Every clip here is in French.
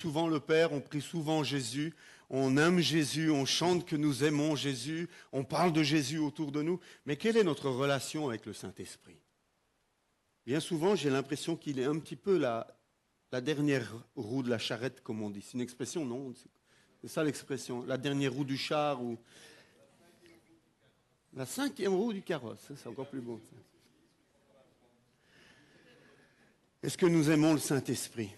souvent le Père, on prie souvent Jésus, on aime Jésus, on chante que nous aimons Jésus, on parle de Jésus autour de nous, mais quelle est notre relation avec le Saint-Esprit? Bien souvent, j'ai l'impression qu'il est un petit peu la dernière roue de la charrette, comme on dit. C'est une expression, non? C'est ça l'expression, la dernière roue du char ou la cinquième roue du carrosse, c'est encore plus beau. Est-ce que nous aimons le Saint-Esprit?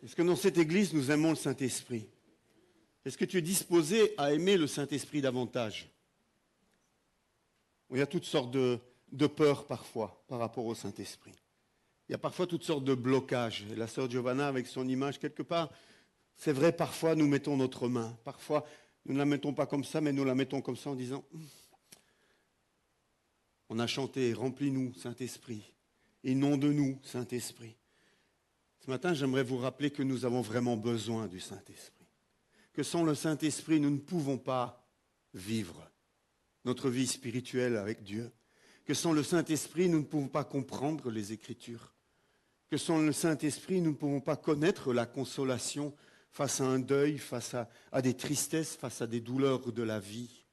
Est-ce que dans cette église, nous aimons le Saint-Esprit? Est-ce que tu es disposé à aimer le Saint-Esprit davantage? Il y a toutes sortes de peurs parfois par rapport au Saint-Esprit. Il y a parfois toutes sortes de blocages. Et la sœur Giovanna, avec son image, quelque part, c'est vrai, parfois nous mettons notre main. Parfois, nous ne la mettons pas comme ça, mais nous la mettons comme ça en disant « On a chanté, remplis-nous, Saint-Esprit, et non de nous, Saint-Esprit. » Ce matin, j'aimerais vous rappeler que nous avons vraiment besoin du Saint-Esprit. Que sans le Saint-Esprit, nous ne pouvons pas vivre notre vie spirituelle avec Dieu. Que sans le Saint-Esprit, nous ne pouvons pas comprendre les Écritures. Que sans le Saint-Esprit, nous ne pouvons pas connaître la consolation face à un deuil, face à des tristesses, face à des douleurs de la vie.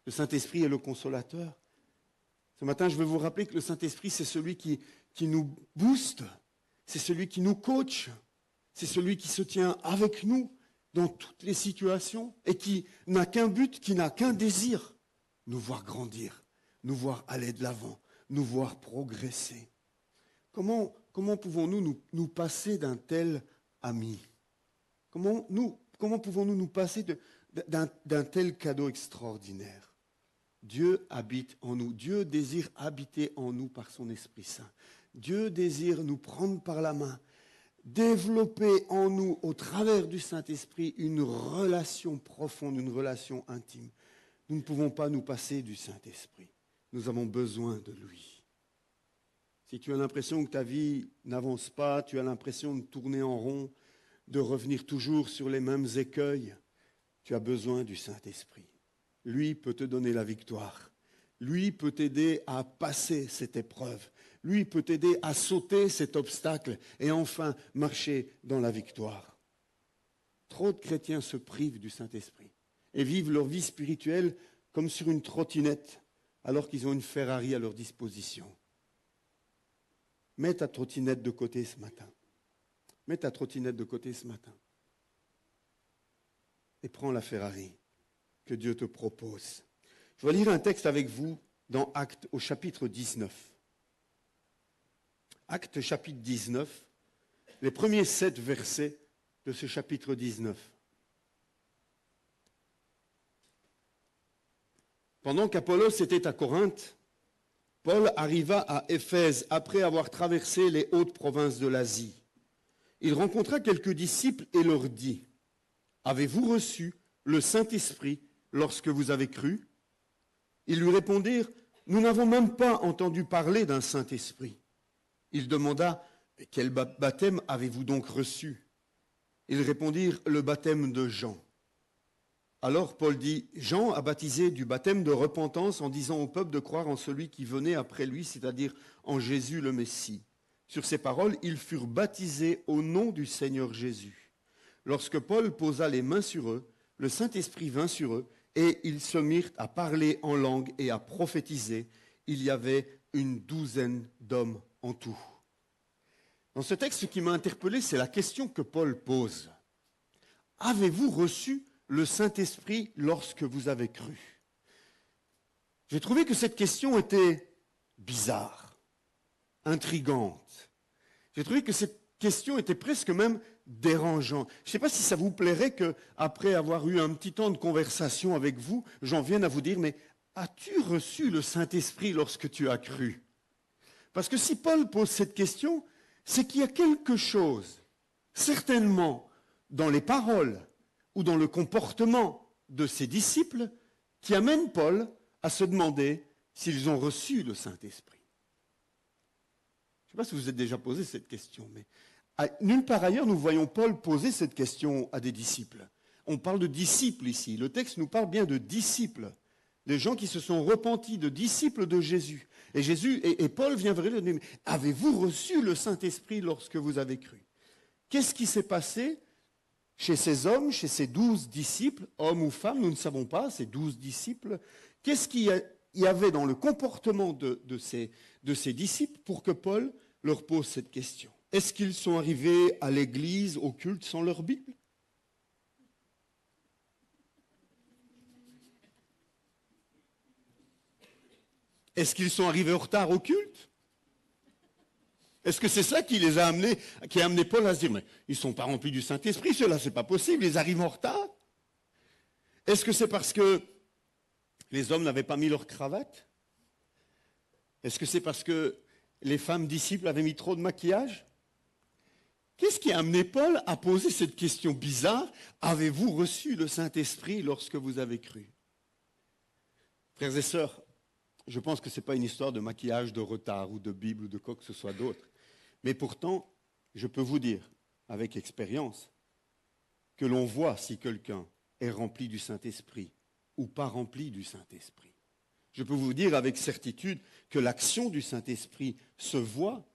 Le Saint-Esprit est le consolateur. Ce matin, je veux vous rappeler que le Saint-Esprit, c'est celui qui nous booste, c'est celui qui nous coach, c'est celui qui se tient avec nous dans toutes les situations et qui n'a qu'un but, qui n'a qu'un désir, nous voir grandir, nous voir aller de l'avant, nous voir progresser. Comment pouvons-nous nous passer d'un tel ami? Comment pouvons-nous nous passer d'un tel cadeau extraordinaire? Dieu habite en nous. Dieu désire habiter en nous par son Esprit Saint. Dieu désire nous prendre par la main, développer en nous, au travers du Saint-Esprit, une relation profonde, une relation intime. Nous ne pouvons pas nous passer du Saint-Esprit. Nous avons besoin de lui. Si tu as l'impression que ta vie n'avance pas, tu as l'impression de tourner en rond, de revenir toujours sur les mêmes écueils, tu as besoin du Saint-Esprit. Lui peut te donner la victoire. Lui peut t'aider à passer cette épreuve. Lui peut t'aider à sauter cet obstacle et enfin marcher dans la victoire. Trop de chrétiens se privent du Saint-Esprit et vivent leur vie spirituelle comme sur une trottinette alors qu'ils ont une Ferrari à leur disposition. Mets ta trottinette de côté ce matin. Mets ta trottinette de côté ce matin. Et prends la Ferrari que Dieu te propose. Je vais lire un texte avec vous dans Actes au chapitre 19. Actes chapitre 19, les premiers 7 versets de ce chapitre 19. Pendant qu'Apollos était à Corinthe, Paul arriva à Éphèse après avoir traversé les hautes provinces de l'Asie. Il rencontra quelques disciples et leur dit : « Avez-vous reçu le Saint-Esprit lorsque vous avez cru ? » Ils lui répondirent : « Nous n'avons même pas entendu parler d'un Saint-Esprit. » Il demanda : « Quel baptême avez-vous donc reçu ? » Ils répondirent : « Le baptême de Jean. » Alors Paul dit : « Jean a baptisé du baptême de repentance en disant au peuple de croire en celui qui venait après lui, c'est-à-dire en Jésus le Messie. » Sur ces paroles, ils furent baptisés au nom du Seigneur Jésus. Lorsque Paul posa les mains sur eux, le Saint-Esprit vint sur eux, et ils se mirent à parler en langue et à prophétiser. Il y avait une 12aine d'hommes en tout. Dans ce texte, ce qui m'a interpellé, c'est la question que Paul pose. Avez-vous reçu le Saint-Esprit lorsque vous avez cru ? J'ai trouvé que cette question était bizarre, intrigante. J'ai trouvé que cette question était presque même dérangeante. Je ne sais pas si ça vous plairait qu'après avoir eu un petit temps de conversation avec vous, j'en vienne à vous dire, mais as-tu reçu le Saint-Esprit lorsque tu as cru ? Parce que si Paul pose cette question, c'est qu'il y a quelque chose, certainement, dans les paroles ou dans le comportement de ses disciples, qui amène Paul à se demander s'ils ont reçu le Saint-Esprit. Je ne sais pas si vous vous êtes déjà posé cette question, mais nulle part ailleurs nous voyons Paul poser cette question à des disciples. On parle de disciples ici. Le texte nous parle bien de disciples, des gens qui se sont repentis, de disciples de Jésus. Et Paul vient vers eux et dit : avez-vous reçu le Saint-Esprit lorsque vous avez cru ? Qu'est-ce qui s'est passé ? chez ces hommes, chez ces 12 disciples, hommes ou femmes, nous ne savons pas, ces 12 disciples, qu'est-ce qu'il y avait dans le comportement de ces disciples pour que Paul leur pose cette question? Est-ce qu'ils sont arrivés à l'église, au culte, sans leur Bible? Est-ce qu'ils sont arrivés en retard au culte? Est-ce que c'est ça qui les a amenés, qui a amené Paul à se dire, mais ils ne sont pas remplis du Saint-Esprit, ceux-là, c'est pas possible, ils arrivent en retard? Est-ce que c'est parce que les hommes n'avaient pas mis leur cravate? Est-ce que c'est parce que les femmes disciples avaient mis trop de maquillage? Qu'est-ce qui a amené Paul à poser cette question bizarre? Avez-vous reçu le Saint-Esprit lorsque vous avez cru? Frères et sœurs, je pense que ce n'est pas une histoire de maquillage, de retard ou de Bible ou de quoi que ce soit d'autre. Mais pourtant, je peux vous dire, avec expérience, que l'on voit si quelqu'un est rempli du Saint-Esprit ou pas rempli du Saint-Esprit. Je peux vous dire avec certitude que l'action du Saint-Esprit se voit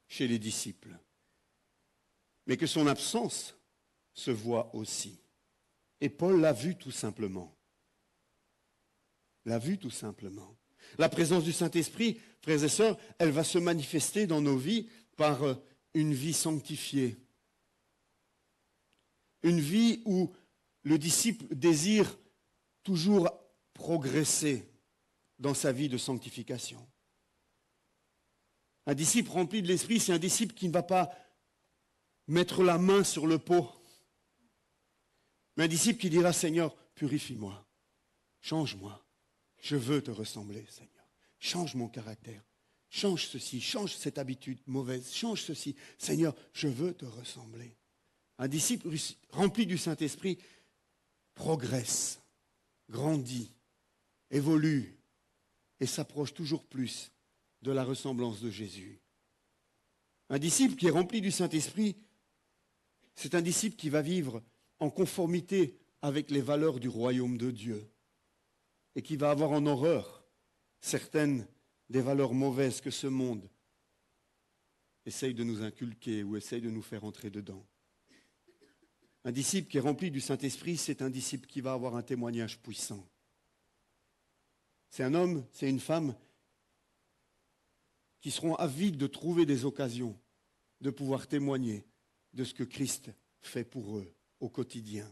chez les disciples, mais que son absence se voit aussi. Et Paul l'a vu tout simplement. L'a vu tout simplement. La présence du Saint-Esprit, frères et sœurs, elle va se manifester dans nos vies par une vie sanctifiée. Une vie où le disciple désire toujours progresser dans sa vie de sanctification. Un disciple rempli de l'Esprit, c'est un disciple qui ne va pas mettre la main sur le pot. Mais un disciple qui dira, Seigneur, purifie-moi, change-moi. Je veux te ressembler, Seigneur. Change mon caractère. Change ceci, change cette habitude mauvaise, change ceci. Seigneur, je veux te ressembler. Un disciple rempli du Saint-Esprit progresse, grandit, évolue et s'approche toujours plus de la ressemblance de Jésus. Un disciple qui est rempli du Saint-Esprit, c'est un disciple qui va vivre en conformité avec les valeurs du royaume de Dieu et qui va avoir en horreur certaines des valeurs mauvaises que ce monde essaye de nous inculquer ou essaye de nous faire entrer dedans. Un disciple qui est rempli du Saint-Esprit, c'est un disciple qui va avoir un témoignage puissant. C'est un homme, c'est une femme qui seront avides de trouver des occasions de pouvoir témoigner de ce que Christ fait pour eux au quotidien.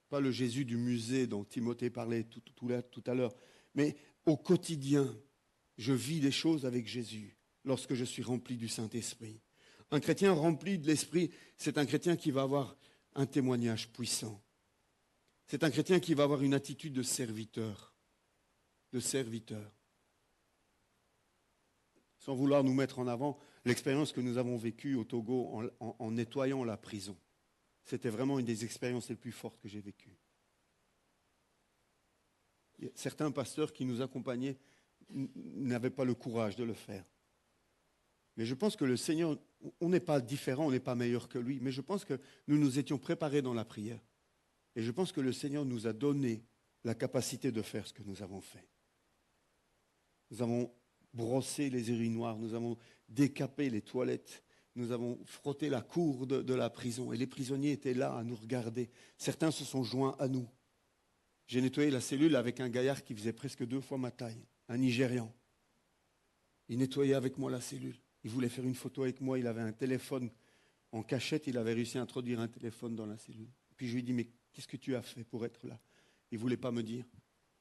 Pas le Jésus du musée dont Timothée parlait tout à l'heure, mais au quotidien, je vis des choses avec Jésus lorsque je suis rempli du Saint-Esprit. Un chrétien rempli de l'Esprit, c'est un chrétien qui va avoir un témoignage puissant. C'est un chrétien qui va avoir une attitude de serviteur. De serviteur. Sans vouloir nous mettre en avant, l'expérience que nous avons vécue au Togo en nettoyant la prison. C'était vraiment une des expériences les plus fortes que j'ai vécues. Certains pasteurs qui nous accompagnaient n'avaient pas le courage de le faire. Mais je pense que le Seigneur, on n'est pas différent, on n'est pas meilleur que lui, mais je pense que nous nous étions préparés dans la prière. Et je pense que le Seigneur nous a donné la capacité de faire ce que nous avons fait. Nous avons brossé les urinoirs, nous avons décapé les toilettes, nous avons frotté la cour de la prison et les prisonniers étaient là à nous regarder. Certains se sont joints à nous. J'ai nettoyé la cellule avec un gaillard qui faisait presque 2 fois ma taille, un Nigérian. Il nettoyait avec moi la cellule. Il voulait faire une photo avec moi, il avait un téléphone en cachette, il avait réussi à introduire un téléphone dans la cellule. Puis je lui ai dit, mais qu'est-ce que tu as fait pour être là? Il ne voulait pas me dire.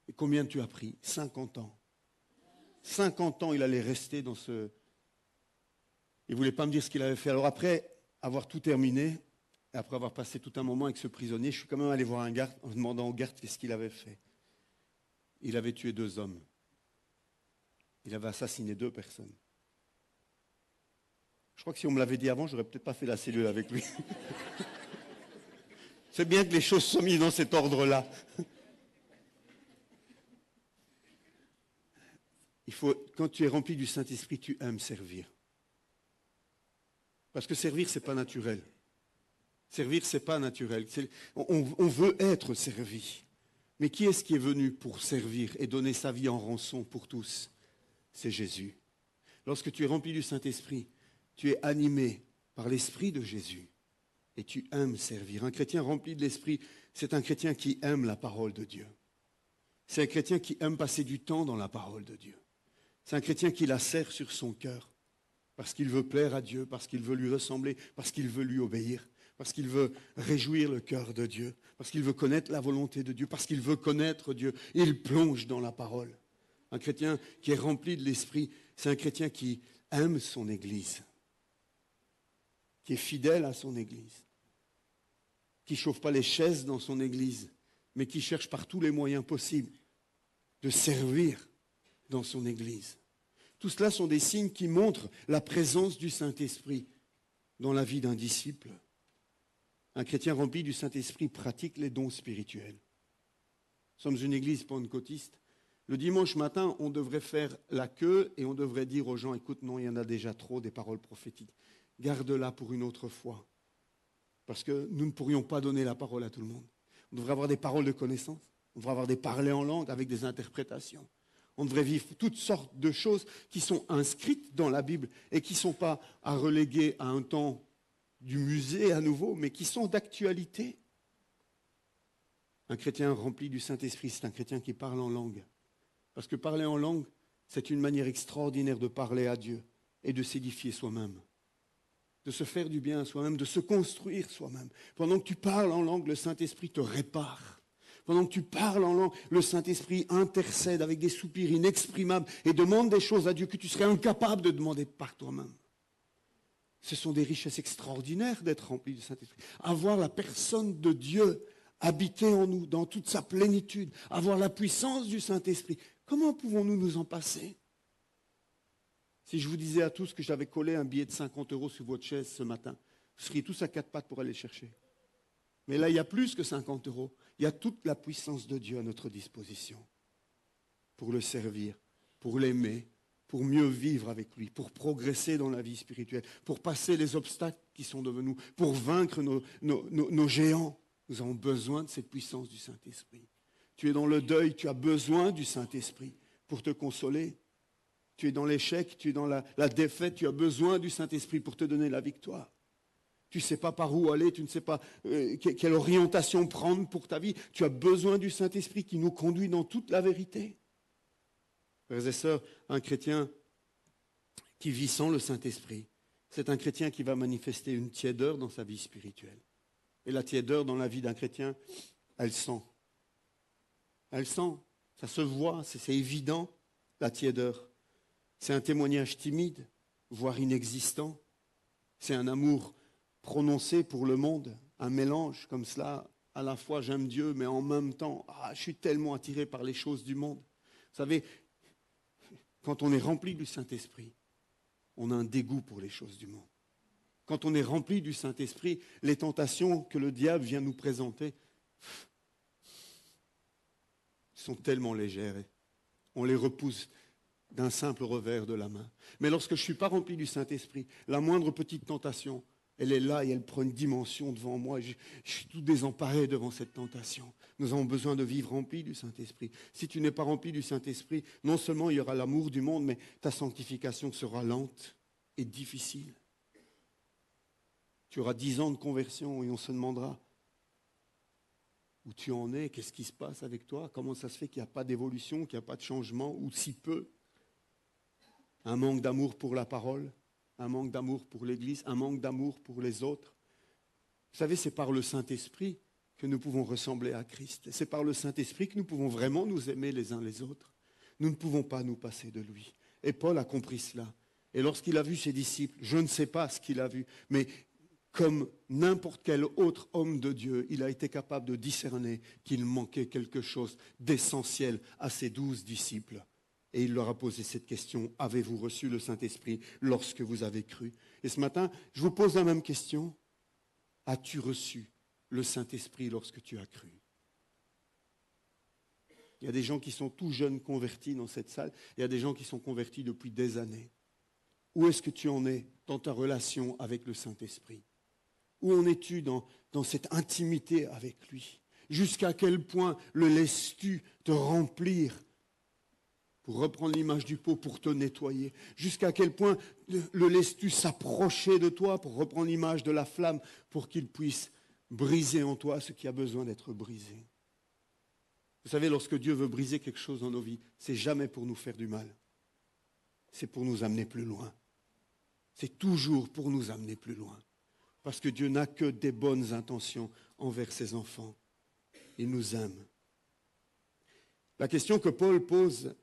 Et combien tu as pris? 50 ans. 50 ans, il allait rester dans ce... Il ne voulait pas me dire ce qu'il avait fait. Alors après avoir tout terminé, et après avoir passé tout un moment avec ce prisonnier, je suis quand même allé voir un garde en demandant au garde qu'est-ce qu'il avait fait. Il avait tué 2 hommes. Il avait assassiné 2 personnes. Je crois que si on me l'avait dit avant, je n'aurais peut-être pas fait la cellule avec lui. C'est bien que les choses soient mises dans cet ordre-là. Quand tu es rempli du Saint-Esprit, tu aimes servir. Parce que servir, ce n'est pas naturel. Servir, ce n'est pas naturel. On veut être servi. Mais qui est-ce qui est venu pour servir et donner sa vie en rançon pour tous? C'est Jésus. Lorsque tu es rempli du Saint-Esprit, tu es animé par l'Esprit de Jésus. et tu aimes servir. Un chrétien rempli de l'Esprit, c'est un chrétien qui aime la parole de Dieu. C'est un chrétien qui aime passer du temps dans la parole de Dieu. C'est un chrétien qui la serre sur son cœur parce qu'il veut plaire à Dieu, parce qu'il veut lui ressembler, parce qu'il veut lui obéir, parce qu'il veut réjouir le cœur de Dieu, parce qu'il veut connaître la volonté de Dieu, parce qu'il veut connaître Dieu. Il plonge dans la parole. Un chrétien qui est rempli de l'Esprit, c'est un chrétien qui aime son Église, qui est fidèle à son Église, qui ne chauffe pas les chaises dans son Église, mais qui cherche par tous les moyens possibles de servir dans son Église. Tout cela sont des signes qui montrent la présence du Saint-Esprit dans la vie d'un disciple. Un chrétien rempli du Saint-Esprit pratique les dons spirituels. Nous sommes une église pentecôtiste. Le dimanche matin, on devrait faire la queue et on devrait dire aux gens, écoute, non, il y en a déjà trop des paroles prophétiques. Garde-la pour une autre fois. Parce que nous ne pourrions pas donner la parole à tout le monde. On devrait avoir des paroles de connaissance. On devrait avoir des parlers en langue avec des interprétations. On devrait vivre toutes sortes de choses qui sont inscrites dans la Bible et qui ne sont pas à reléguer à un temps du musée à nouveau, mais qui sont d'actualité. Un chrétien rempli du Saint-Esprit, c'est un chrétien qui parle en langue. Parce que parler en langue, c'est une manière extraordinaire de parler à Dieu et de s'édifier soi-même, de se faire du bien à soi-même, de se construire soi-même. Pendant que tu parles en langue, le Saint-Esprit te répare. Pendant que tu parles en langue, le Saint-Esprit intercède avec des soupirs inexprimables et demande des choses à Dieu que tu serais incapable de demander par toi-même. Ce sont des richesses extraordinaires d'être rempli du Saint-Esprit. Avoir la personne de Dieu habiter en nous dans toute sa plénitude, avoir la puissance du Saint-Esprit. Comment pouvons-nous nous en passer? Si je vous disais à tous que j'avais collé un billet de 50 € sur votre chaise ce matin, vous seriez tous à quatre pattes pour aller le chercher. Mais là, il y a plus que 50 €. Il y a toute la puissance de Dieu à notre disposition pour le servir, pour l'aimer, pour mieux vivre avec lui, pour progresser dans la vie spirituelle, pour passer les obstacles qui sont devant nous, pour vaincre nos géants. Nous avons besoin de cette puissance du Saint-Esprit. Tu es dans le deuil, tu as besoin du Saint-Esprit pour te consoler. Tu es dans l'échec, tu es dans la défaite, tu as besoin du Saint-Esprit pour te donner la victoire. Tu ne sais pas par où aller, tu ne sais pas quelle orientation prendre pour ta vie. Tu as besoin du Saint-Esprit qui nous conduit dans toute la vérité. Frères et sœurs, un chrétien qui vit sans le Saint-Esprit, c'est un chrétien qui va manifester une tiédeur dans sa vie spirituelle. Et la tiédeur dans la vie d'un chrétien, elle sent. Elle sent, ça se voit, c'est évident, la tiédeur. C'est un témoignage timide, voire inexistant. C'est un amour prononcé pour le monde, un mélange comme cela. À la fois, j'aime Dieu, mais en même temps, je suis tellement attiré par les choses du monde. Vous savez, quand on est rempli du Saint-Esprit, on a un dégoût pour les choses du monde. Quand on est rempli du Saint-Esprit, les tentations que le diable vient nous présenter sont tellement légères. On les repousse d'un simple revers de la main. Mais lorsque je ne suis pas rempli du Saint-Esprit, la moindre petite tentation, elle est là et elle prend une dimension devant moi. Je suis tout désemparé devant cette tentation. Nous avons besoin de vivre remplis du Saint-Esprit. Si tu n'es pas rempli du Saint-Esprit, non seulement il y aura l'amour du monde, mais ta sanctification sera lente et difficile. Tu auras 10 ans de conversion et on se demandera où tu en es, qu'est-ce qui se passe avec toi, comment ça se fait qu'il n'y a pas d'évolution, qu'il n'y a pas de changement, ou si peu. Un manque d'amour pour la parole, un manque d'amour pour l'Église, un manque d'amour pour les autres. Vous savez, c'est par le Saint-Esprit que nous pouvons ressembler à Christ. C'est par le Saint-Esprit que nous pouvons vraiment nous aimer les uns les autres. Nous ne pouvons pas nous passer de lui. Et Paul a compris cela. Et lorsqu'il a vu ses disciples, je ne sais pas ce qu'il a vu, mais comme n'importe quel autre homme de Dieu, il a été capable de discerner qu'il manquait quelque chose d'essentiel à ses 12 disciples. Et il leur a posé cette question, avez-vous reçu le Saint-Esprit lorsque vous avez cru? Et ce matin, je vous pose la même question. As-tu reçu le Saint-Esprit lorsque tu as cru? Il y a des gens qui sont tout jeunes convertis dans cette salle. Il y a des gens qui sont convertis depuis des années. Où est-ce que tu en es dans ta relation avec le Saint-Esprit? Où en es-tu dans cette intimité avec lui? Jusqu'à quel point le laisses-tu te remplir pour reprendre l'image du pot, pour te nettoyer. Jusqu'à quel point le laisses-tu s'approcher de toi, pour reprendre l'image de la flamme, pour qu'il puisse briser en toi ce qui a besoin d'être brisé. Vous savez, lorsque Dieu veut briser quelque chose dans nos vies, c'est jamais pour nous faire du mal. C'est pour nous amener plus loin. C'est toujours pour nous amener plus loin. Parce que Dieu n'a que des bonnes intentions envers ses enfants. Il nous aime. La question que Paul pose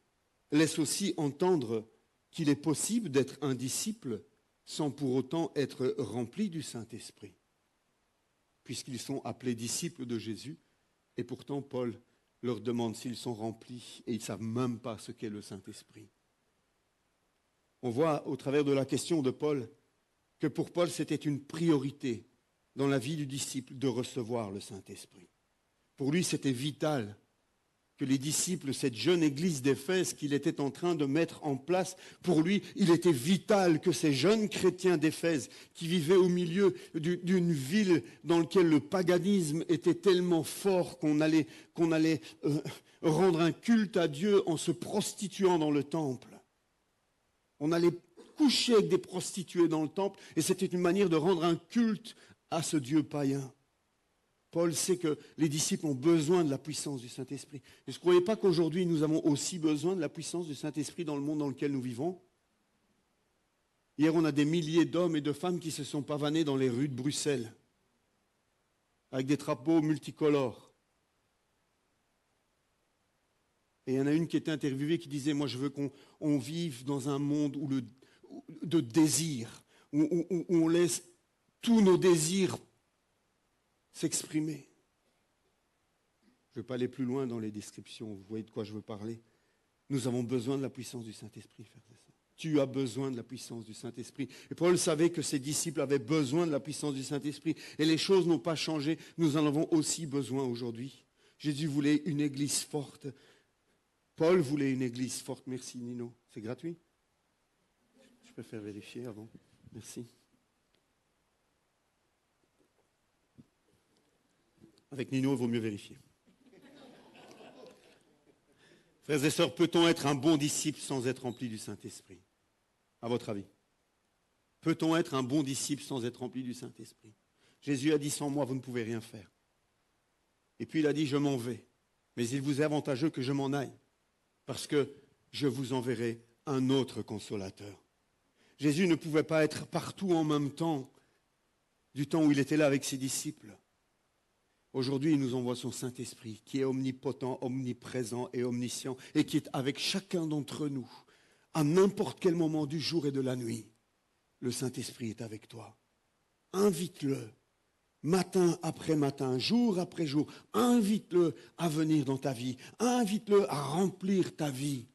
laisse aussi entendre qu'il est possible d'être un disciple sans pour autant être rempli du Saint-Esprit. Puisqu'ils sont appelés disciples de Jésus, et pourtant Paul leur demande s'ils sont remplis, et ils ne savent même pas ce qu'est le Saint-Esprit. On voit au travers de la question de Paul que pour Paul c'était une priorité dans la vie du disciple de recevoir le Saint-Esprit. Pour lui c'était vital que les disciples, cette jeune église d'Éphèse qu'il était en train de mettre en place, pour lui, il était vital que ces jeunes chrétiens d'Éphèse qui vivaient au milieu d'une ville dans laquelle le paganisme était tellement fort qu'on allait rendre un culte à Dieu en se prostituant dans le temple. On allait coucher avec des prostituées dans le temple et c'était une manière de rendre un culte à ce Dieu païen. Paul sait que les disciples ont besoin de la puissance du Saint-Esprit. Est-ce que vous ne croyez pas qu'aujourd'hui, nous avons aussi besoin de la puissance du Saint-Esprit dans le monde dans lequel nous vivons? Hier, on a des milliers d'hommes et de femmes qui se sont pavanés dans les rues de Bruxelles, avec des drapeaux multicolores. Et il y en a une qui était interviewée qui disait, moi je veux qu'on vive dans un monde de désir, où on laisse tous nos désirs s'exprimer. Je ne vais pas aller plus loin dans les descriptions, vous voyez de quoi je veux parler. Nous avons besoin de la puissance du Saint-Esprit, frères et sœurs. Tu as besoin de la puissance du Saint-Esprit. Et Paul savait que ses disciples avaient besoin de la puissance du Saint-Esprit. Et les choses n'ont pas changé. Nous en avons aussi besoin aujourd'hui. Jésus voulait une église forte. Paul voulait une église forte. Merci Nino. C'est gratuit? Je préfère vérifier avant. Merci. Avec Nino, il vaut mieux vérifier. Frères et sœurs, peut-on être un bon disciple sans être rempli du Saint-Esprit? À votre avis? Peut-on être un bon disciple sans être rempli du Saint-Esprit? Jésus a dit, sans moi, vous ne pouvez rien faire. Et puis il a dit, je m'en vais. Mais il vous est avantageux que je m'en aille, parce que je vous enverrai un autre consolateur. Jésus ne pouvait pas être partout en même temps, du temps où il était là avec ses disciples. Aujourd'hui, il nous envoie son Saint-Esprit, qui est omnipotent, omniprésent et omniscient, et qui est avec chacun d'entre nous, à n'importe quel moment du jour et de la nuit. Le Saint-Esprit est avec toi. Invite-le, matin après matin, jour après jour. Invite-le à venir dans ta vie. Invite-le à remplir ta vie.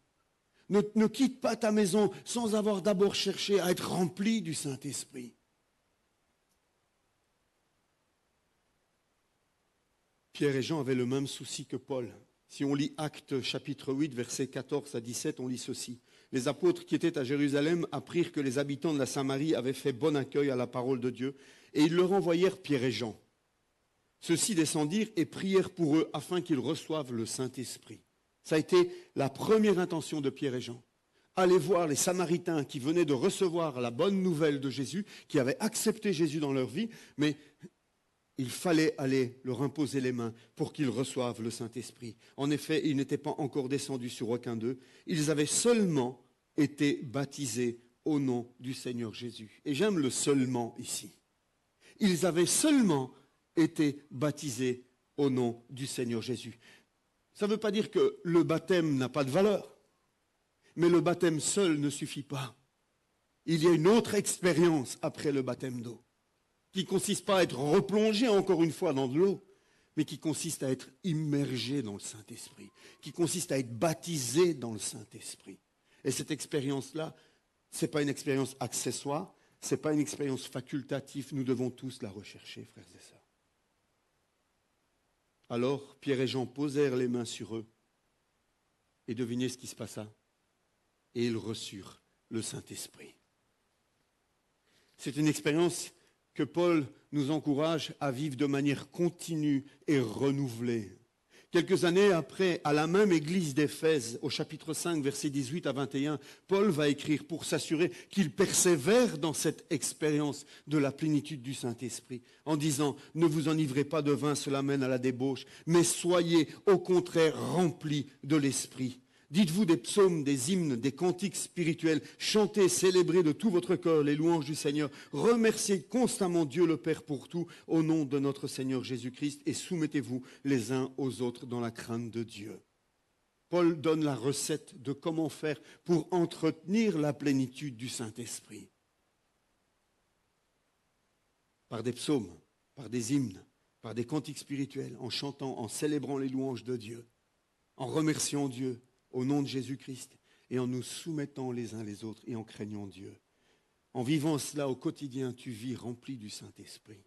Ne quitte pas ta maison sans avoir d'abord cherché à être rempli du Saint-Esprit. Pierre et Jean avaient le même souci que Paul. Si on lit Actes chapitre 8, versets 14 à 17, on lit ceci. Les apôtres qui étaient à Jérusalem apprirent que les habitants de la Samarie avaient fait bon accueil à la parole de Dieu, et ils leur envoyèrent Pierre et Jean. Ceux-ci descendirent et prièrent pour eux afin qu'ils reçoivent le Saint-Esprit. Ça a été la première intention de Pierre et Jean. Aller voir les Samaritains qui venaient de recevoir la bonne nouvelle de Jésus, qui avaient accepté Jésus dans leur vie, mais il fallait aller leur imposer les mains pour qu'ils reçoivent le Saint-Esprit. En effet, ils n'étaient pas encore descendus sur aucun d'eux. Ils avaient seulement été baptisés au nom du Seigneur Jésus. Et j'aime le seulement ici. Ils avaient seulement été baptisés au nom du Seigneur Jésus. Ça ne veut pas dire que le baptême n'a pas de valeur, mais le baptême seul ne suffit pas. Il y a une autre expérience après le baptême d'eau, qui ne consiste pas à être replongé encore une fois dans de l'eau, mais qui consiste à être immergé dans le Saint-Esprit, qui consiste à être baptisé dans le Saint-Esprit. Et cette expérience-là, ce n'est pas une expérience accessoire, ce n'est pas une expérience facultative, nous devons tous la rechercher, frères et sœurs. Alors, Pierre et Jean posèrent les mains sur eux, et devinez ce qui se passa. Et ils reçurent le Saint-Esprit. C'est une expérience que Paul nous encourage à vivre de manière continue et renouvelée. Quelques années après, à la même église d'Éphèse, au chapitre 5, versets 18 à 21, Paul va écrire pour s'assurer qu'il persévère dans cette expérience de la plénitude du Saint-Esprit, en disant « Ne vous enivrez pas de vin, cela mène à la débauche, mais soyez au contraire remplis de l'Esprit. » Dites-vous des psaumes, des hymnes, des cantiques spirituels, chantez, célébrez de tout votre cœur les louanges du Seigneur, remerciez constamment Dieu le Père pour tout, au nom de notre Seigneur Jésus-Christ, et soumettez-vous les uns aux autres dans la crainte de Dieu. Paul donne la recette de comment faire pour entretenir la plénitude du Saint-Esprit. Par des psaumes, par des hymnes, par des cantiques spirituels, en chantant, en célébrant les louanges de Dieu, en remerciant Dieu, au nom de Jésus-Christ, et en nous soumettant les uns les autres et en craignant Dieu. En vivant cela au quotidien, tu vis rempli du Saint-Esprit.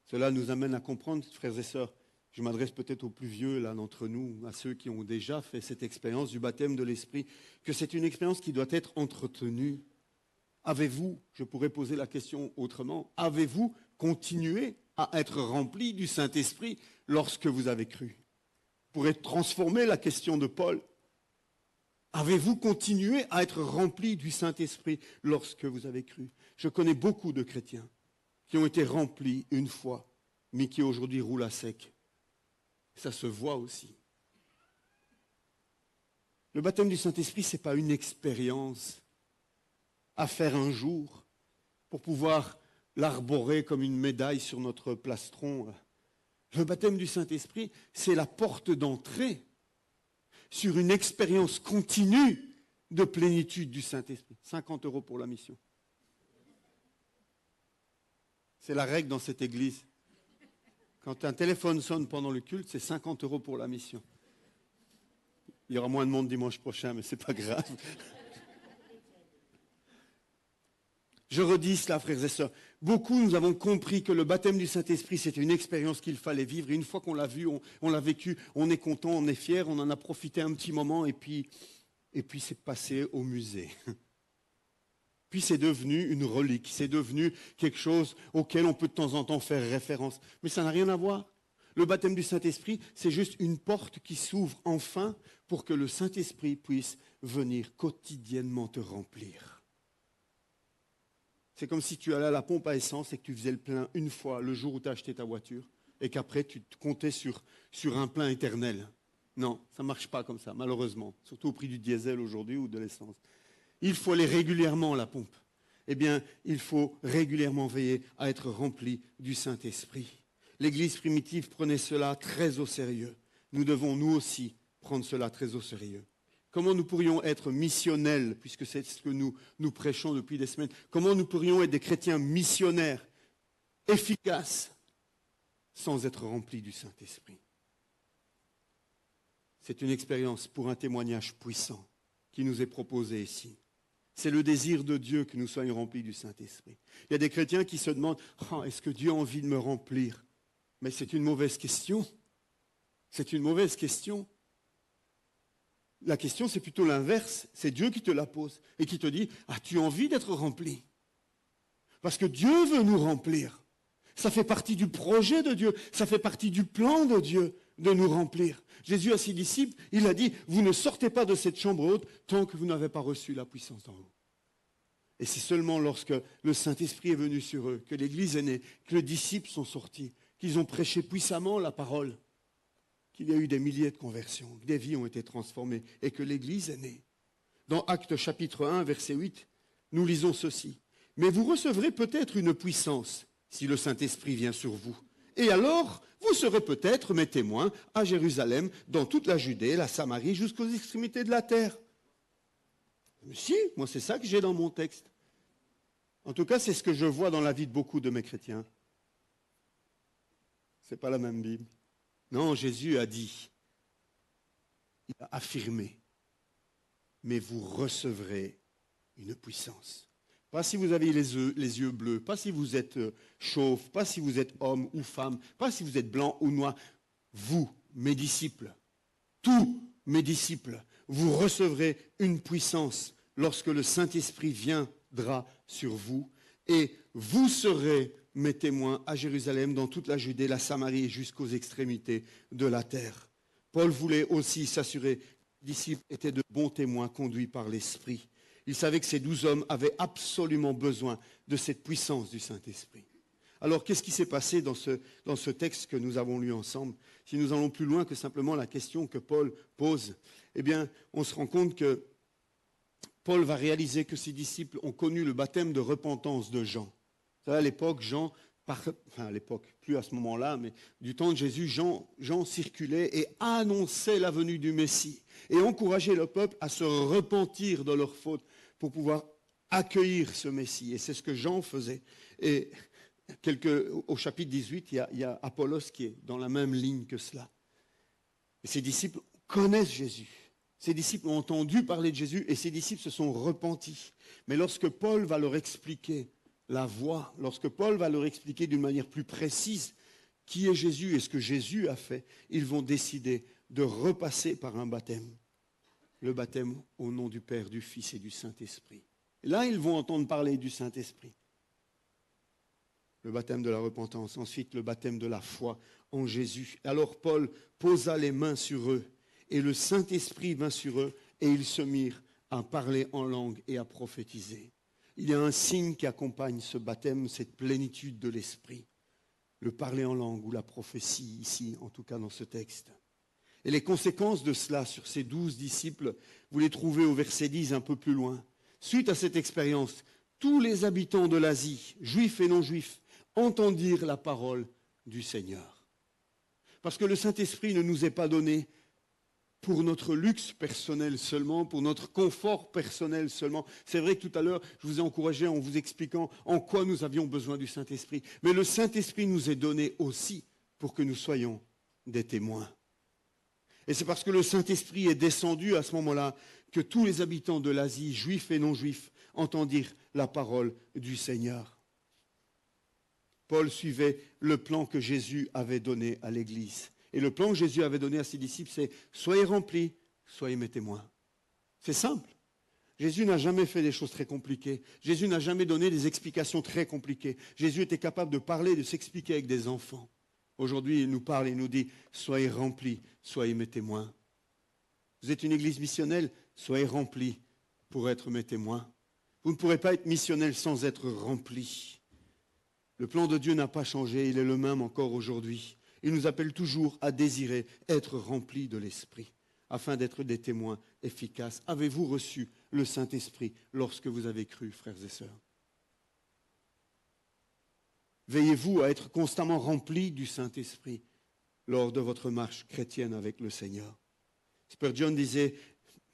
Cela nous amène à comprendre, frères et sœurs, je m'adresse peut-être aux plus vieux là d'entre nous, à ceux qui ont déjà fait cette expérience du baptême de l'Esprit, que c'est une expérience qui doit être entretenue. Avez-vous, je pourrais poser la question autrement, avez-vous continué à être rempli du Saint-Esprit lorsque vous avez cru ? Pourrait transformer la question de Paul. Avez-vous continué à être rempli du Saint-Esprit lorsque vous avez cru ? Je connais beaucoup de chrétiens qui ont été remplis une fois, mais qui aujourd'hui roulent à sec. Ça se voit aussi. Le baptême du Saint-Esprit, ce n'est pas une expérience à faire un jour pour pouvoir l'arborer comme une médaille sur notre plastron. Le baptême du Saint-Esprit, c'est la porte d'entrée sur une expérience continue de plénitude du Saint-Esprit. 50 € pour la mission. C'est la règle dans cette église. Quand un téléphone sonne pendant le culte, c'est 50 € pour la mission. Il y aura moins de monde dimanche prochain, mais ce n'est pas grave. Je redis cela, frères et sœurs. Beaucoup, nous avons compris que le baptême du Saint-Esprit, c'était une expérience qu'il fallait vivre. Et une fois qu'on l'a vu, on l'a vécu, on est content, on est fier, on en a profité un petit moment et puis c'est passé au musée. Puis c'est devenu une relique, c'est devenu quelque chose auquel on peut de temps en temps faire référence. Mais ça n'a rien à voir. Le baptême du Saint-Esprit, c'est juste une porte qui s'ouvre enfin pour que le Saint-Esprit puisse venir quotidiennement te remplir. C'est comme si tu allais à la pompe à essence et que tu faisais le plein une fois le jour où tu as acheté ta voiture et qu'après tu te comptais sur un plein éternel. Non, ça ne marche pas comme ça, malheureusement. Surtout au prix du diesel aujourd'hui ou de l'essence. Il faut aller régulièrement à la pompe. Eh bien, il faut régulièrement veiller à être rempli du Saint-Esprit. L'Église primitive prenait cela très au sérieux. Nous devons, nous aussi, prendre cela très au sérieux. Comment nous pourrions être missionnels, puisque c'est ce que nous prêchons depuis des semaines, comment nous pourrions être des chrétiens missionnaires, efficaces, sans être remplis du Saint-Esprit? C'est une expérience pour un témoignage puissant qui nous est proposé ici. C'est le désir de Dieu que nous soyons remplis du Saint-Esprit. Il y a des chrétiens qui se demandent « Est-ce que Dieu a envie de me remplir ?» Mais c'est une mauvaise question. C'est une mauvaise question. La question, c'est plutôt l'inverse. C'est Dieu qui te la pose et qui te dit « As-tu envie d'être rempli ?» Parce que Dieu veut nous remplir. Ça fait partie du projet de Dieu. Ça fait partie du plan de Dieu de nous remplir. Jésus à ses disciples, il a dit « Vous ne sortez pas de cette chambre haute tant que vous n'avez pas reçu la puissance d'en haut. » Et c'est seulement lorsque le Saint-Esprit est venu sur eux, que l'Église est née, que les disciples sont sortis, qu'ils ont prêché puissamment la parole, qu'il y a eu des milliers de conversions, que des vies ont été transformées et que l'Église est née. Dans Actes chapitre 1, verset 8, nous lisons ceci. « Mais vous recevrez peut-être une puissance si le Saint-Esprit vient sur vous. Et alors, vous serez peut-être mes témoins à Jérusalem, dans toute la Judée, la Samarie, jusqu'aux extrémités de la terre. » Mais si, moi c'est ça que j'ai dans mon texte. En tout cas, c'est ce que je vois dans la vie de beaucoup de mes chrétiens. Ce n'est pas la même Bible. Non, Jésus a dit, il a affirmé, mais vous recevrez une puissance. Pas si vous avez les yeux bleus, pas si vous êtes chauve, pas si vous êtes homme ou femme, pas si vous êtes blanc ou noir. Vous, mes disciples, tous mes disciples, vous recevrez une puissance lorsque le Saint-Esprit viendra sur vous et vous serez mes témoins à Jérusalem, dans toute la Judée, la Samarie et jusqu'aux extrémités de la terre. Paul voulait aussi s'assurer que les disciples étaient de bons témoins conduits par l'Esprit. Il savait que ces 12 hommes avaient absolument besoin de cette puissance du Saint-Esprit. Alors, qu'est-ce qui s'est passé dans ce texte que nous avons lu ensemble? Si nous allons plus loin que simplement la question que Paul pose, eh bien, on se rend compte que Paul va réaliser que ses disciples ont connu le baptême de repentance de Jean. Vous savez, à l'époque, à l'époque, plus à ce moment-là, mais du temps de Jésus, Jean circulait et annonçait la venue du Messie et encourageait le peuple à se repentir de leurs fautes pour pouvoir accueillir ce Messie. Et c'est ce que Jean faisait. Et au chapitre 18, il y a Apollos qui est dans la même ligne que cela. Et ses disciples connaissent Jésus. Ses disciples ont entendu parler de Jésus et ses disciples se sont repentis. Mais lorsque Paul va leur expliquer la voie, lorsque Paul va leur expliquer d'une manière plus précise qui est Jésus et ce que Jésus a fait, ils vont décider de repasser par un baptême. Le baptême au nom du Père, du Fils et du Saint-Esprit. Et là, ils vont entendre parler du Saint-Esprit. Le baptême de la repentance, ensuite le baptême de la foi en Jésus. Alors Paul posa les mains sur eux et le Saint-Esprit vint sur eux et ils se mirent à parler en langue et à prophétiser. Il y a un signe qui accompagne ce baptême, cette plénitude de l'Esprit. Le parler en langue ou la prophétie ici, en tout cas dans ce texte. Et les conséquences de cela sur ces 12 disciples, vous les trouvez au verset 10 un peu plus loin. Suite à cette expérience, tous les habitants de l'Asie, juifs et non-juifs, entendirent la parole du Seigneur. Parce que le Saint-Esprit ne nous est pas donné pour notre luxe personnel seulement, pour notre confort personnel seulement. C'est vrai que tout à l'heure, je vous ai encouragé en vous expliquant en quoi nous avions besoin du Saint-Esprit. Mais le Saint-Esprit nous est donné aussi pour que nous soyons des témoins. Et c'est parce que le Saint-Esprit est descendu à ce moment-là que tous les habitants de l'Asie, juifs et non-juifs, entendirent la parole du Seigneur. Paul suivait le plan que Jésus avait donné à l'Église. Et le plan que Jésus avait donné à ses disciples, c'est « Soyez remplis, soyez mes témoins ». C'est simple. Jésus n'a jamais fait des choses très compliquées. Jésus n'a jamais donné des explications très compliquées. Jésus était capable de parler, de s'expliquer avec des enfants. Aujourd'hui, il nous parle et il nous dit « Soyez remplis, soyez mes témoins ». Vous êtes une église missionnelle, soyez remplis pour être mes témoins. Vous ne pourrez pas être missionnel sans être rempli. Le plan de Dieu n'a pas changé, il est le même encore aujourd'hui. Il nous appelle toujours à désirer être remplis de l'Esprit, afin d'être des témoins efficaces. Avez-vous reçu le Saint-Esprit lorsque vous avez cru, frères et sœurs? Veillez-vous à être constamment remplis du Saint-Esprit lors de votre marche chrétienne avec le Seigneur. Spurgeon disait,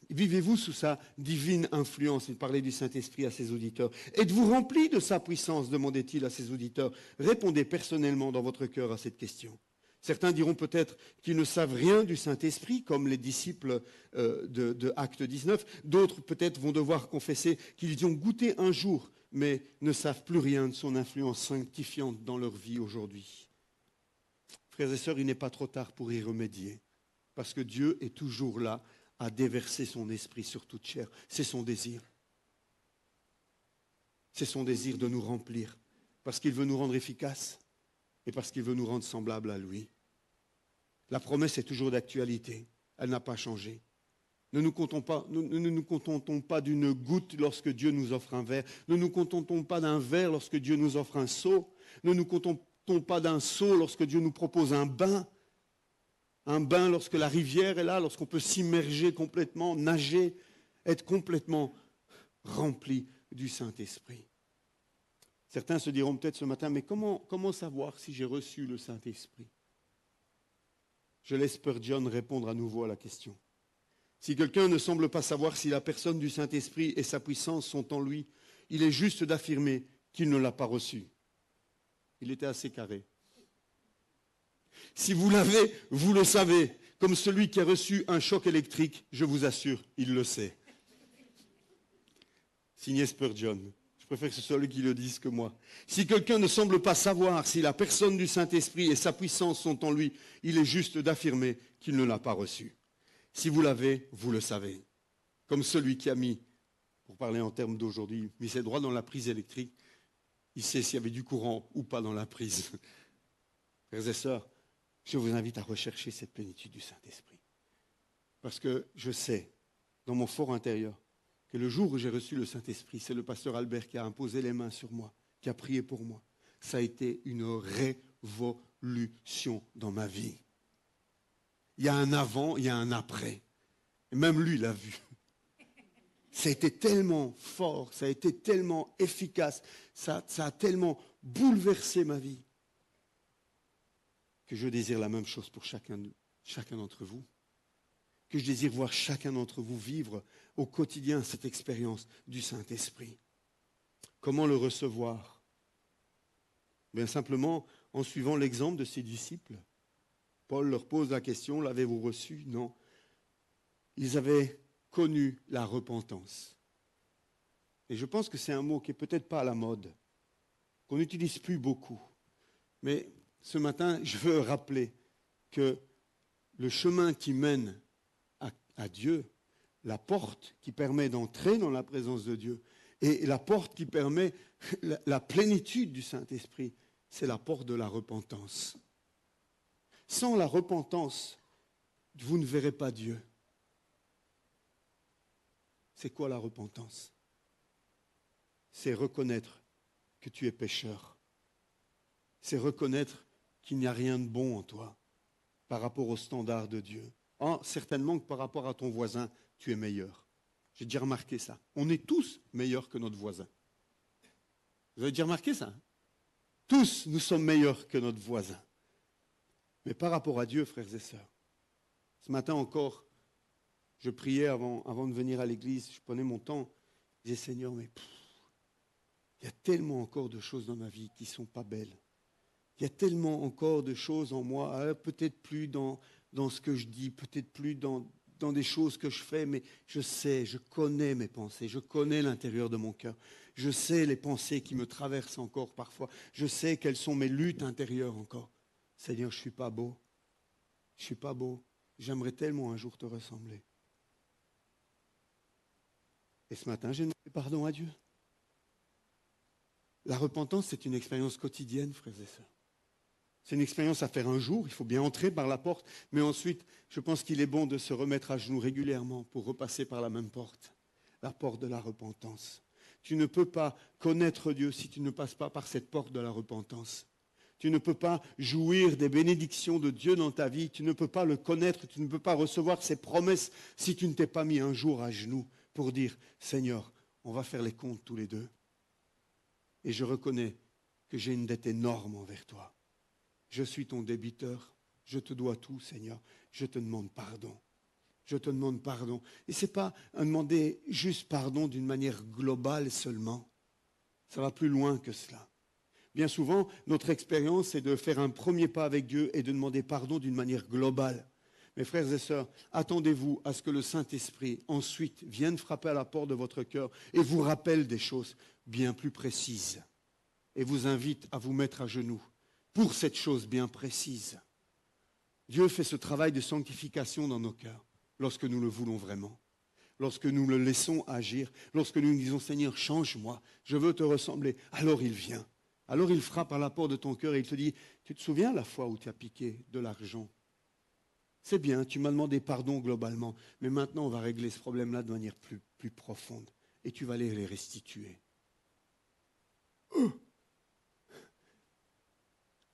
vivez-vous sous sa divine influence? Il parlait du Saint-Esprit à ses auditeurs. Êtes-vous remplis de sa puissance? Demandait-il à ses auditeurs. Répondez personnellement dans votre cœur à cette question. Certains diront peut-être qu'ils ne savent rien du Saint-Esprit, comme les disciples de Acte 19. D'autres peut-être vont devoir confesser qu'ils y ont goûté un jour, mais ne savent plus rien de son influence sanctifiante dans leur vie aujourd'hui. Frères et sœurs, il n'est pas trop tard pour y remédier, parce que Dieu est toujours là à déverser son esprit sur toute chair. C'est son désir. C'est son désir de nous remplir, parce qu'il veut nous rendre efficaces et parce qu'il veut nous rendre semblables à lui. La promesse est toujours d'actualité. Elle n'a pas changé. Ne nous contentons pas d'une goutte lorsque Dieu nous offre un verre. Ne nous contentons pas d'un verre lorsque Dieu nous offre un seau. Ne nous contentons pas d'un seau lorsque Dieu nous propose un bain. Un bain lorsque la rivière est là, lorsqu'on peut s'immerger complètement, nager, être complètement rempli du Saint-Esprit. Certains se diront peut-être ce matin, mais comment savoir si j'ai reçu le Saint-Esprit? Je laisse Spurgeon répondre à nouveau à la question. Si quelqu'un ne semble pas savoir si la personne du Saint-Esprit et sa puissance sont en lui, il est juste d'affirmer qu'il ne l'a pas reçu. Il était assez carré. Si vous l'avez, vous le savez. Comme celui qui a reçu un choc électrique, je vous assure, il le sait. Signé Spurgeon. Je préfère que ce soit lui qui le dise que moi. Si quelqu'un ne semble pas savoir si la personne du Saint-Esprit et sa puissance sont en lui, il est juste d'affirmer qu'il ne l'a pas reçu. Si vous l'avez, vous le savez. Comme celui qui a mis, pour parler en termes d'aujourd'hui, mis ses doigts dans la prise électrique Il sait s'il y avait du courant ou pas dans la prise. Frères et sœurs, je vous invite à rechercher cette plénitude du Saint-Esprit. Parce que je sais, dans mon fort intérieur, que le jour où j'ai reçu le Saint-Esprit, c'est le pasteur Albert qui a imposé les mains sur moi, qui a prié pour moi. Ça a été une révolution dans ma vie. Il y a un avant, il y a un après. Et même lui l'a vu. Ça a été tellement fort, ça a été tellement efficace, ça a tellement bouleversé ma vie que je désire la même chose pour chacun d'entre vous. Que je désire voir chacun d'entre vous vivre au quotidien cette expérience du Saint-Esprit. Comment le recevoir? Bien simplement en suivant l'exemple de ses disciples. Paul leur pose la question, l'avez-vous reçu? Non. Ils avaient connu la repentance. Et je pense que c'est un mot qui n'est peut-être pas à la mode, qu'on n'utilise plus beaucoup. Mais ce matin, je veux rappeler que le chemin qui mène à Dieu, la porte qui permet d'entrer dans la présence de Dieu et la porte qui permet la plénitude du Saint-Esprit, c'est la porte de la repentance. Sans la repentance, vous ne verrez pas Dieu. C'est quoi la repentance? C'est reconnaître que tu es pécheur. C'est reconnaître qu'il n'y a rien de bon en toi par rapport au standard de Dieu. Certainement que par rapport à ton voisin, tu es meilleur. J'ai déjà remarqué ça. On est tous meilleurs que notre voisin. Vous avez déjà remarqué ça? Tous, nous sommes meilleurs que notre voisin. Mais par rapport à Dieu, frères et sœurs, ce matin encore, je priais avant de venir à l'église, je prenais mon temps, je disais Seigneur, mais il y a tellement encore de choses dans ma vie qui ne sont pas belles. Il y a tellement encore de choses en moi, peut-être plus dans ce que je dis, peut-être plus dans des choses que je fais, mais je sais, je connais mes pensées, je connais l'intérieur de mon cœur. Je sais les pensées qui me traversent encore parfois. Je sais quelles sont mes luttes intérieures encore. Seigneur, je ne suis pas beau. Je ne suis pas beau. J'aimerais tellement un jour te ressembler. Et ce matin, j'ai demandé pardon à Dieu. La repentance, c'est une expérience quotidienne, frères et sœurs. C'est une expérience à faire un jour, il faut bien entrer par la porte, mais ensuite, je pense qu'il est bon de se remettre à genoux régulièrement pour repasser par la même porte, la porte de la repentance. Tu ne peux pas connaître Dieu si tu ne passes pas par cette porte de la repentance. Tu ne peux pas jouir des bénédictions de Dieu dans ta vie, tu ne peux pas le connaître, tu ne peux pas recevoir ses promesses si tu ne t'es pas mis un jour à genoux pour dire « Seigneur, on va faire les comptes tous les deux. Et je reconnais que j'ai une dette énorme envers toi. Je suis ton débiteur, je te dois tout, Seigneur, je te demande pardon. Je te demande pardon. » Et ce n'est pas un demander juste pardon d'une manière globale seulement. Ça va plus loin que cela. Bien souvent, notre expérience, c'est de faire un premier pas avec Dieu et de demander pardon d'une manière globale. Mes frères et sœurs, attendez-vous à ce que le Saint-Esprit ensuite vienne frapper à la porte de votre cœur et vous rappelle des choses bien plus précises et vous invite à vous mettre à genoux pour cette chose bien précise. Dieu fait ce travail de sanctification dans nos cœurs lorsque nous le voulons vraiment, lorsque nous le laissons agir, lorsque nous disons « Seigneur, change-moi, je veux te ressembler », alors il vient. Alors il frappe à la porte de ton cœur et il te dit « Tu te souviens la fois où tu as piqué de l'argent ? C'est bien, tu m'as demandé pardon globalement, mais maintenant on va régler ce problème-là de manière plus profonde et tu vas aller les restituer. »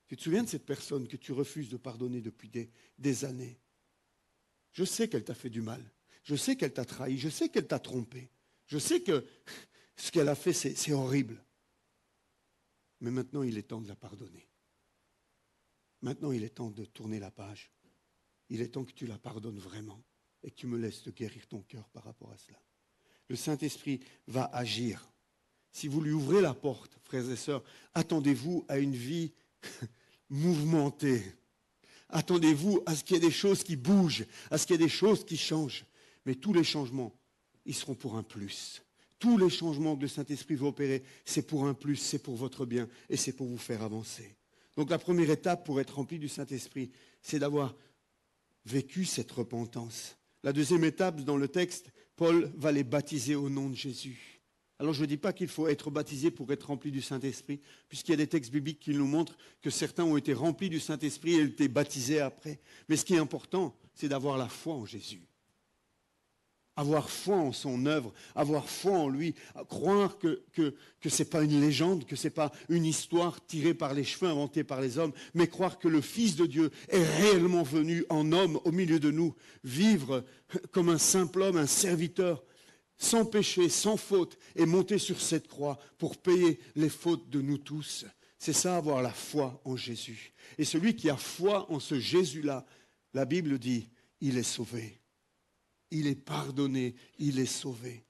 Tu te souviens de cette personne que tu refuses de pardonner depuis des années? Je sais qu'elle t'a fait du mal. Je sais qu'elle t'a trahi. Je sais qu'elle t'a trompé. Je sais que ce qu'elle a fait, c'est horrible. Mais maintenant, il est temps de la pardonner. Maintenant, il est temps de tourner la page. Il est temps que tu la pardonnes vraiment et que tu me laisses te guérir ton cœur par rapport à cela. Le Saint-Esprit va agir. Si vous lui ouvrez la porte, frères et sœurs, attendez-vous à une vie mouvementée. Attendez-vous à ce qu'il y ait des choses qui bougent, à ce qu'il y ait des choses qui changent. Mais tous les changements, ils seront pour un plus. Tous les changements que le Saint-Esprit va opérer, c'est pour un plus, c'est pour votre bien et c'est pour vous faire avancer. Donc la première étape pour être rempli du Saint-Esprit, c'est d'avoir vécu cette repentance. La deuxième étape dans le texte, Paul va les baptiser au nom de Jésus. Alors je ne dis pas qu'il faut être baptisé pour être rempli du Saint-Esprit, puisqu'il y a des textes bibliques qui nous montrent que certains ont été remplis du Saint-Esprit et ont été baptisés après. Mais ce qui est important, c'est d'avoir la foi en Jésus. Avoir foi en son œuvre, avoir foi en lui, croire que ce n'est pas une légende, que ce n'est pas une histoire tirée par les cheveux, inventée par les hommes, mais croire que le Fils de Dieu est réellement venu en homme au milieu de nous, vivre comme un simple homme, un serviteur, sans péché, sans faute, et monter sur cette croix pour payer les fautes de nous tous. C'est ça, avoir la foi en Jésus. Et celui qui a foi en ce Jésus-là, la Bible dit, il est sauvé. Il est pardonné, il est sauvé.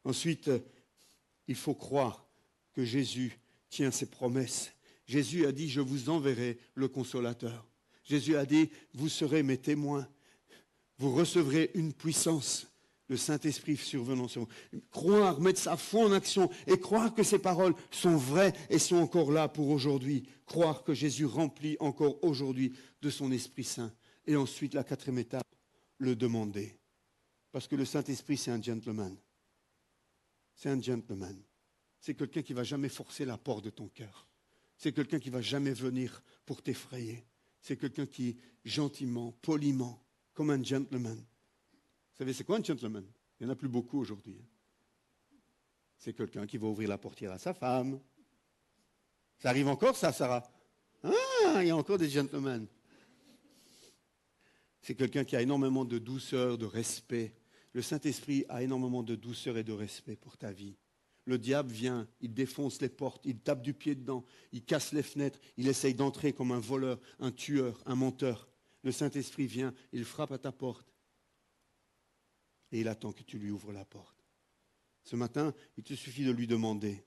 Ensuite, il faut croire que Jésus tient ses promesses. Jésus a dit, je vous enverrai le Consolateur. Jésus a dit, vous serez mes témoins. Vous recevrez une puissance, le Saint-Esprit survenant sur vous. Croire, mettre sa foi en action et croire que ces paroles sont vraies et sont encore là pour aujourd'hui. Croire que Jésus remplit encore aujourd'hui de son Esprit Saint. Et ensuite, la quatrième étape, le demander. Parce que le Saint-Esprit, c'est un gentleman. C'est un gentleman. C'est quelqu'un qui ne va jamais forcer la porte de ton cœur. C'est quelqu'un qui ne va jamais venir pour t'effrayer. C'est quelqu'un qui, gentiment, poliment, comme un gentleman. Vous savez, c'est quoi un gentleman? Il n'y en a plus beaucoup aujourd'hui. C'est quelqu'un qui va ouvrir la portière à sa femme. Ça arrive encore, ça, Sarah? Ah, il y a encore des gentlemen. C'est quelqu'un qui a énormément de douceur, de respect. Le Saint-Esprit a énormément de douceur et de respect pour ta vie. Le diable vient, il défonce les portes, il tape du pied dedans, il casse les fenêtres, il essaye d'entrer comme un voleur, un tueur, un menteur. Le Saint-Esprit vient, il frappe à ta porte et il attend que tu lui ouvres la porte. Ce matin, il te suffit de lui demander,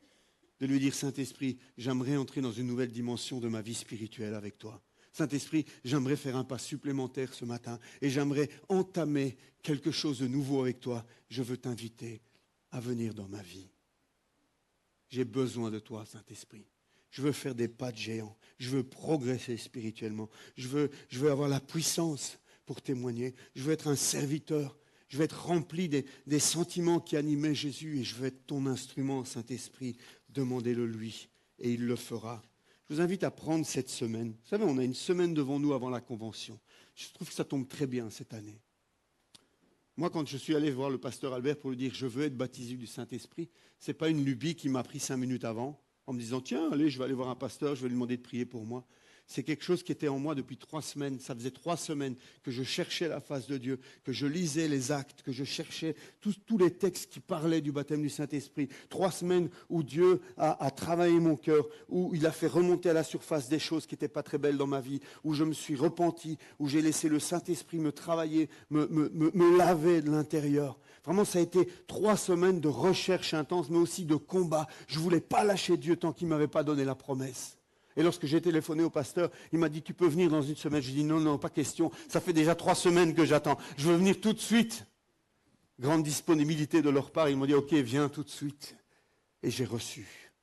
de lui dire, Saint-Esprit, j'aimerais entrer dans une nouvelle dimension de ma vie spirituelle avec toi. Saint-Esprit, j'aimerais faire un pas supplémentaire ce matin et j'aimerais entamer quelque chose de nouveau avec toi. Je veux t'inviter à venir dans ma vie. J'ai besoin de toi, Saint-Esprit. Je veux faire des pas de géant. Je veux progresser spirituellement. Je veux avoir la puissance pour témoigner. Je veux être un serviteur. Je veux être rempli des sentiments qui animaient Jésus et je veux être ton instrument, Saint-Esprit. Demandez-le lui et il le fera. Je vous invite à prendre cette semaine. Vous savez, on a une semaine devant nous avant la convention. Je trouve que ça tombe très bien cette année. Moi, quand je suis allé voir le pasteur Albert pour lui dire « je veux être baptisé du Saint-Esprit », ce n'est pas une lubie qui m'a pris 5 minutes avant, en me disant « tiens, allez, je vais aller voir un pasteur, je vais lui demander de prier pour moi ». C'est quelque chose qui était en moi depuis 3 semaines. Ça faisait 3 semaines que je cherchais la face de Dieu, que je lisais les actes, que je cherchais tous les textes qui parlaient du baptême du Saint-Esprit. 3 semaines où Dieu a travaillé mon cœur, où il a fait remonter à la surface des choses qui n'étaient pas très belles dans ma vie, où je me suis repenti, où j'ai laissé le Saint-Esprit me travailler, me laver de l'intérieur. Vraiment, ça a été 3 semaines de recherche intense, mais aussi de combat. Je ne voulais pas lâcher Dieu tant qu'il ne m'avait pas donné la promesse. Et lorsque j'ai téléphoné au pasteur, il m'a dit, tu peux venir dans 1 semaine. Je lui ai dit, non, pas question. Ça fait déjà 3 semaines que j'attends. Je veux venir tout de suite. Grande disponibilité de leur part. Ils m'ont dit, ok, viens tout de suite. Et j'ai reçu.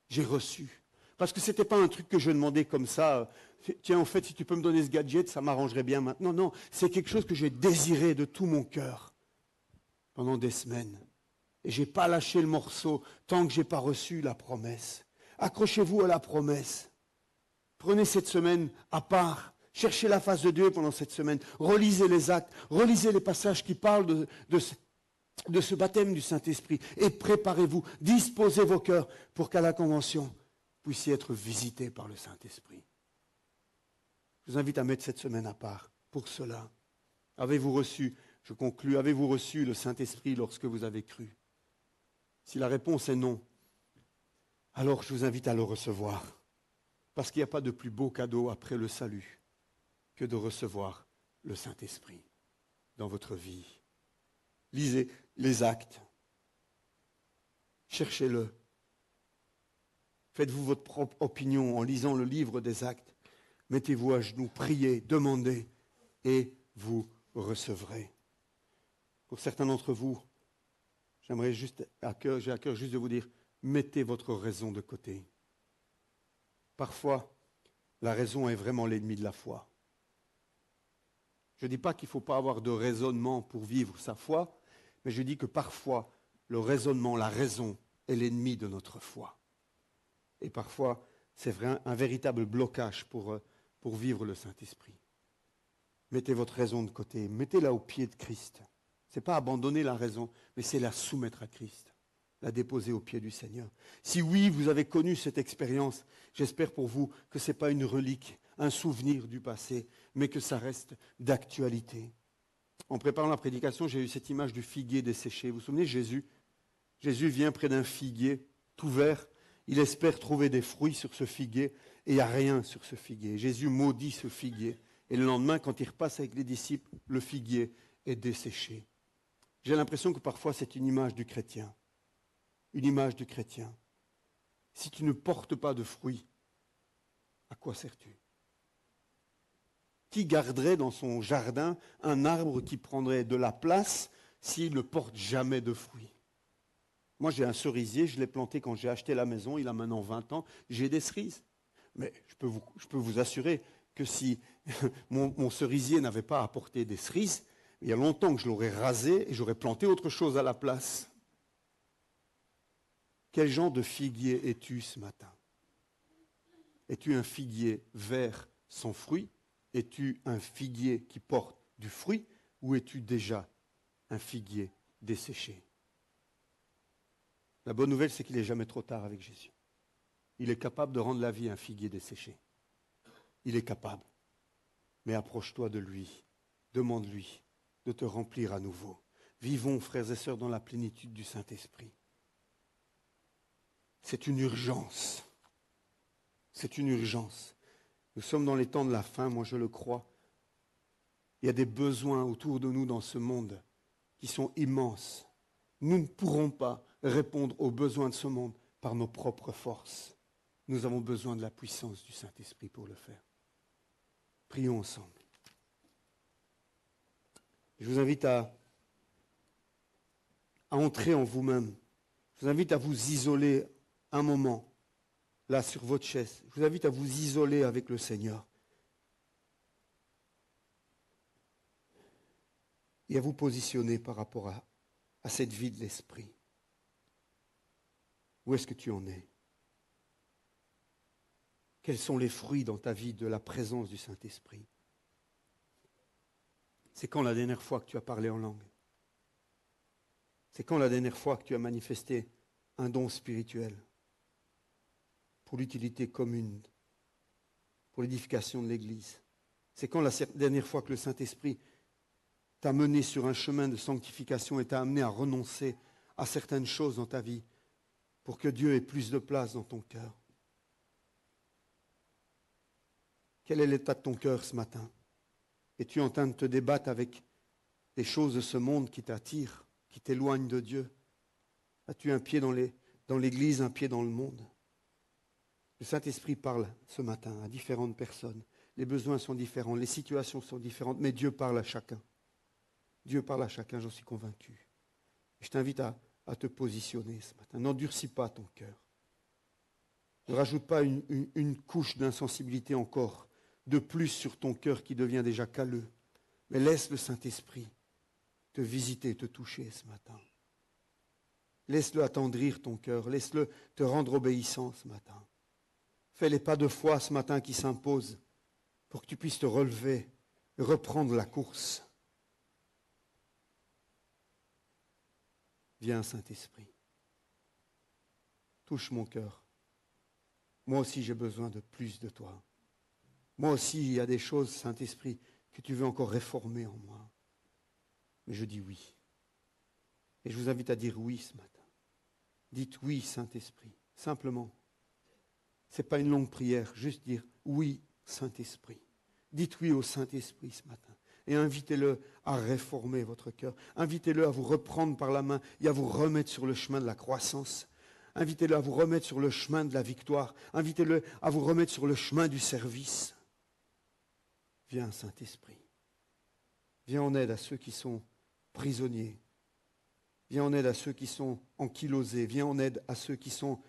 J'ai reçu. Parce que ce n'était pas un truc que je demandais comme ça. Tiens, en fait, si tu peux me donner ce gadget, ça m'arrangerait bien maintenant. Non, c'est quelque chose que j'ai désiré de tout mon cœur pendant des semaines. Et je n'ai pas lâché le morceau tant que je n'ai pas reçu la promesse. Accrochez-vous à la promesse. Prenez cette semaine à part. Cherchez la face de Dieu pendant cette semaine. Relisez les actes. Relisez les passages qui parlent de ce baptême du Saint-Esprit. Et préparez-vous. Disposez vos cœurs pour qu'à la convention, vous puissiez être visités par le Saint-Esprit. Je vous invite à mettre cette semaine à part pour cela. Avez-vous reçu, je conclus, avez-vous reçu le Saint-Esprit lorsque vous avez cru? Si la réponse est non, alors je vous invite à le recevoir. Parce qu'il n'y a pas de plus beau cadeau après le salut que de recevoir le Saint-Esprit dans votre vie. Lisez les actes. Cherchez-le. Faites-vous votre propre opinion en lisant le livre des actes. Mettez-vous à genoux, priez, demandez et vous recevrez. Pour certains d'entre vous, j'ai à cœur juste de vous dire, mettez votre raison de côté. Parfois, la raison est vraiment l'ennemi de la foi. Je ne dis pas qu'il ne faut pas avoir de raisonnement pour vivre sa foi, mais je dis que parfois, le raisonnement, la raison est l'ennemi de notre foi. Et parfois, c'est un véritable blocage pour vivre le Saint-Esprit. Mettez votre raison de côté, mettez-la au pied de Christ. Ce n'est pas abandonner la raison, mais c'est la soumettre à Christ, la déposer au pied du Seigneur. Si oui, vous avez connu cette expérience, j'espère pour vous que ce n'est pas une relique, un souvenir du passé, mais que ça reste d'actualité. En préparant la prédication, j'ai eu cette image du figuier desséché. Vous vous souvenez, Jésus vient près d'un figuier tout vert. Il espère trouver des fruits sur ce figuier et il n'y a rien sur ce figuier. Jésus maudit ce figuier. Et le lendemain, quand il repasse avec les disciples, le figuier est desséché. J'ai l'impression que parfois c'est une image du chrétien. Une image du chrétien. Si tu ne portes pas de fruits, à quoi sers-tu ? Qui garderait dans son jardin un arbre qui prendrait de la place s'il ne porte jamais de fruits ? Moi, j'ai un cerisier, je l'ai planté quand j'ai acheté la maison, il a maintenant 20 ans, j'ai des cerises. Mais je peux vous assurer que si mon cerisier n'avait pas apporté des cerises, il y a longtemps que je l'aurais rasé et j'aurais planté autre chose à la place. Quel genre de figuier es-tu ce matin ? Es-tu un figuier vert sans fruit ? Es-tu un figuier qui porte du fruit ou es-tu déjà un figuier desséché ? La bonne nouvelle, c'est qu'il n'est jamais trop tard avec Jésus. Il est capable de rendre la vie un figuier desséché. Il est capable. Mais approche-toi de lui. Demande-lui de te remplir à nouveau. Vivons, frères et sœurs, dans la plénitude du Saint-Esprit. C'est une urgence. C'est une urgence. Nous sommes dans les temps de la fin, moi je le crois. Il y a des besoins autour de nous dans ce monde qui sont immenses. Nous ne pourrons pas répondre aux besoins de ce monde par nos propres forces. Nous avons besoin de la puissance du Saint-Esprit pour le faire. Prions ensemble. Je vous invite à entrer en vous-même. Je vous invite à vous isoler un moment, là sur votre chaise. Je vous invite à vous isoler avec le Seigneur. Et à vous positionner par rapport à cette vie de l'esprit. Où est-ce que tu en es ? Quels sont les fruits dans ta vie de la présence du Saint-Esprit ? C'est quand la dernière fois que tu as parlé en langue ? C'est quand la dernière fois que tu as manifesté un don spirituel pour l'utilité commune, pour l'édification de l'Église ? C'est quand la dernière fois que le Saint-Esprit t'a mené sur un chemin de sanctification et t'a amené à renoncer à certaines choses dans ta vie pour que Dieu ait plus de place dans ton cœur? Quel est l'état de ton cœur ce matin? Es-tu en train de te débattre avec des choses de ce monde qui t'attirent, qui t'éloignent de Dieu? As-tu un pied dans l'Église, un pied dans le monde? Le Saint-Esprit parle ce matin à différentes personnes. Les besoins sont différents, les situations sont différentes, mais Dieu parle à chacun. Dieu parle à chacun, j'en suis convaincu. Je t'invite à te positionner ce matin. N'endurcis pas ton cœur. Ne rajoute pas une couche d'insensibilité encore de plus sur ton cœur qui devient déjà calleux. Mais laisse le Saint-Esprit te visiter, te toucher ce matin. Laisse-le attendrir ton cœur. Laisse-le te rendre obéissant ce matin. Fais les pas de foi ce matin qui s'imposent pour que tu puisses te relever et reprendre la course. Viens, Saint-Esprit. Touche mon cœur. Moi aussi, j'ai besoin de plus de toi. Moi aussi, il y a des choses, Saint-Esprit, que tu veux encore réformer en moi. Mais je dis oui. Et je vous invite à dire oui ce matin. Dites oui, Saint-Esprit. Simplement. Ce n'est pas une longue prière, juste dire oui, Saint-Esprit. Dites oui au Saint-Esprit ce matin. Et invitez-le à réformer votre cœur. Invitez-le à vous reprendre par la main et à vous remettre sur le chemin de la croissance. Invitez-le à vous remettre sur le chemin de la victoire. Invitez-le à vous remettre sur le chemin du service. Viens, Saint-Esprit. Viens en aide à ceux qui sont prisonniers. Viens en aide à ceux qui sont ankylosés. Viens en aide à ceux qui sont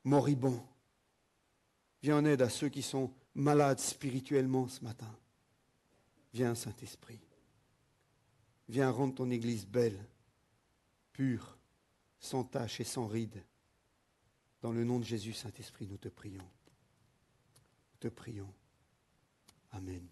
moribonds. Viens en aide à ceux qui sont malades spirituellement ce matin. Viens, Saint-Esprit. Viens rendre ton Église belle, pure, sans tache et sans ride. Dans le nom de Jésus, Saint-Esprit, nous te prions. Nous te prions. Amen.